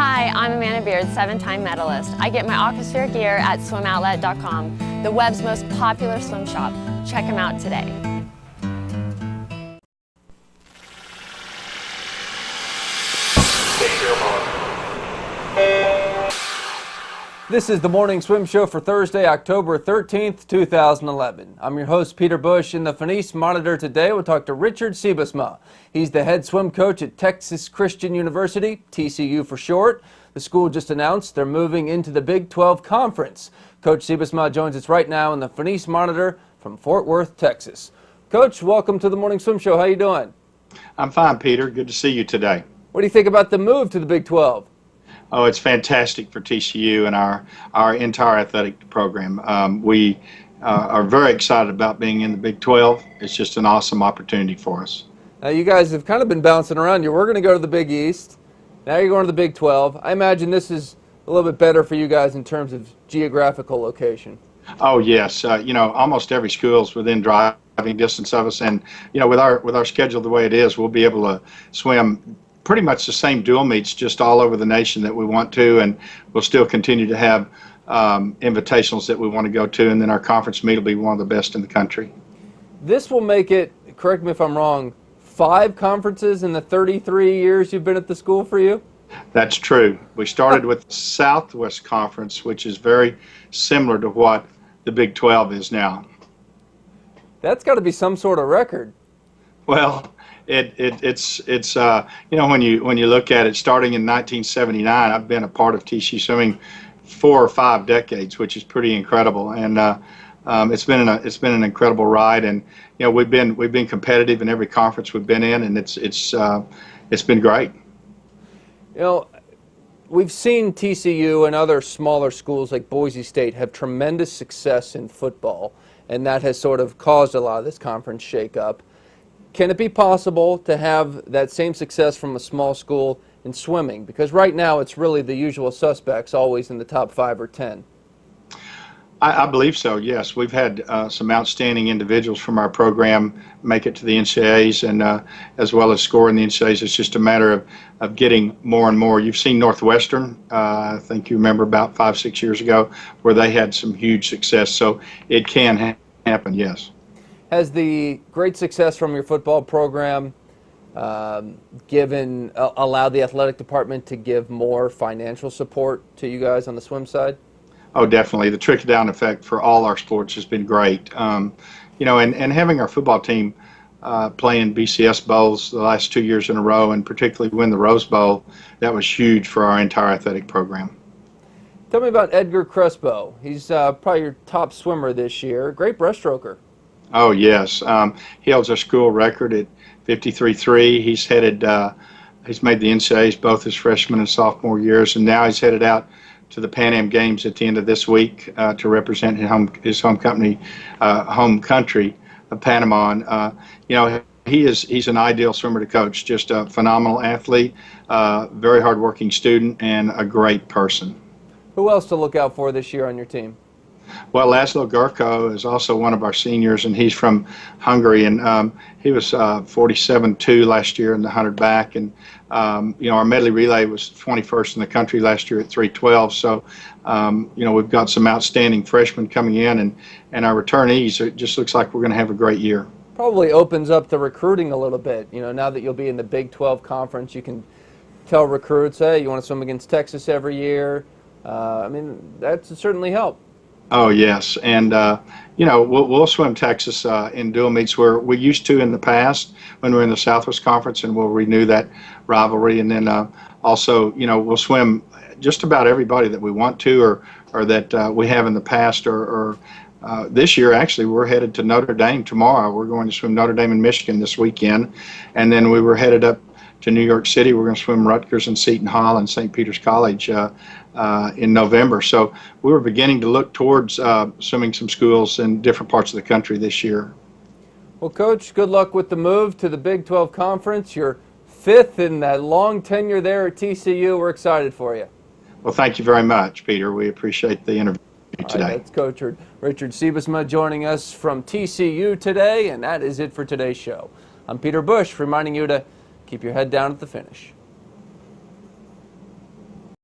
Hi, I'm Amanda Beard, 7-time medalist. I get my Aquasphere gear at swimoutlet.com, the web's most popular swim shop. Check them out today. This is the Morning Swim Show for Thursday, October 13th, 2011. I'm your host, Peter Bush. In the Phoenice Monitor today, we'll talk to Richard Sybesma. He's the head swim coach at Texas Christian University, TCU for short. The school just announced they're moving into the Big 12 Conference. Coach Sybesma joins us right now in the Phoenice Monitor from Fort Worth, Texas. Coach, welcome to the Morning Swim Show. How you doing? I'm fine, Peter. Good to see you today. What do you think about the move to the Big 12? Oh, it's fantastic for TCU and our entire athletic program. We are very excited about being in the Big 12. It's just an awesome opportunity for us. Now, you guys have kind of been bouncing around. You were going to go to the Big East. Now you're going to the Big 12. I imagine this is a little bit better for you guys in terms of geographical location. Oh, yes. You know, almost every school is within driving distance of us. And, you know, with our schedule the way it is, we'll be able to swim pretty much the same dual meets just all over the nation that we want to, and we'll still continue to have invitationals that we want to go to, and then our conference meet will be one of the best in the country. This will make it, correct me if I'm wrong, 5 conferences in the 33 years you've been at the school for you? That's true. We started with the Southwest Conference, which is very similar to what the Big 12 is now. That's got to be some sort of record. Well, it's you know, when you look at it, starting in 1979, I've been a part of TCU swimming 4 or 5 decades, which is pretty incredible, and it's been an incredible ride. And you know, we've been competitive in every conference we've been in, and it's been great. You know, we've seen TCU and other smaller schools like Boise State have tremendous success in football, and that has sort of caused a lot of this conference shakeup. Can it be possible to have that same success from a small school in swimming? Because right now it's really the usual suspects always in the top 5 or 10. I believe so, yes. We've had some outstanding individuals from our program make it to the NCAAs, and as well as score in the NCAAs. It's just a matter of getting more and more. You've seen Northwestern, I think you remember about 5 or 6 years ago, where they had some huge success. So it can happen, yes. Has the great success from your football program allowed the athletic department to give more financial support to you guys on the swim side? Oh, definitely. The trickle-down effect for all our sports has been great. You know, and having our football team play in BCS Bowls the last 2 years in a row, and particularly win the Rose Bowl, that was huge for our entire athletic program. Tell me about Edgar Crispo. He's probably your top swimmer this year. Great breaststroker. Oh, yes. He holds our school record at 53.3. He's made the NCAAs both his freshman and sophomore years, and now he's headed out to the Pan Am Games at the end of this week to represent his home country of Panama. You know, he's an ideal swimmer to coach. Just a phenomenal athlete, very hardworking student, and a great person. Who else to look out for this year on your team? Well, Laszlo Gurko is also one of our seniors, and he's from Hungary, and he was 47.2 last year in the 100 back, and you know, our medley relay was 21st in the country last year at 3:12. So you know, we've got some outstanding freshmen coming in, and our returnees. It just looks like we're going to have a great year. Probably opens up the recruiting a little bit. You know, now that you'll be in the Big 12 conference, you can tell recruits, hey, you want to swim against Texas every year. I mean, that's certainly help. Oh, yes, and you know, we'll swim Texas in dual meets where we used to in the past when we were in the Southwest Conference, and we'll renew that rivalry. And then also, you know, we'll swim just about everybody that we want to, or that we have in the past, or this year actually we're headed to Notre Dame tomorrow. We're going to swim Notre Dame and Michigan this weekend, and then we were headed up to New York City. We're going to swim Rutgers and Seton Hall and St. Peter's College in November. So we were beginning to look towards swimming some schools in different parts of the country this year. Well, Coach, good luck with the move to the Big 12 Conference. You're 5th in that long tenure there at TCU. We're excited for you. Well, thank you very much, Peter. We appreciate the interview today. Right, that's Coach Richard Sybesma joining us from TCU today, and that is it for today's show. I'm Peter Bush, reminding you to keep your head down at the finish.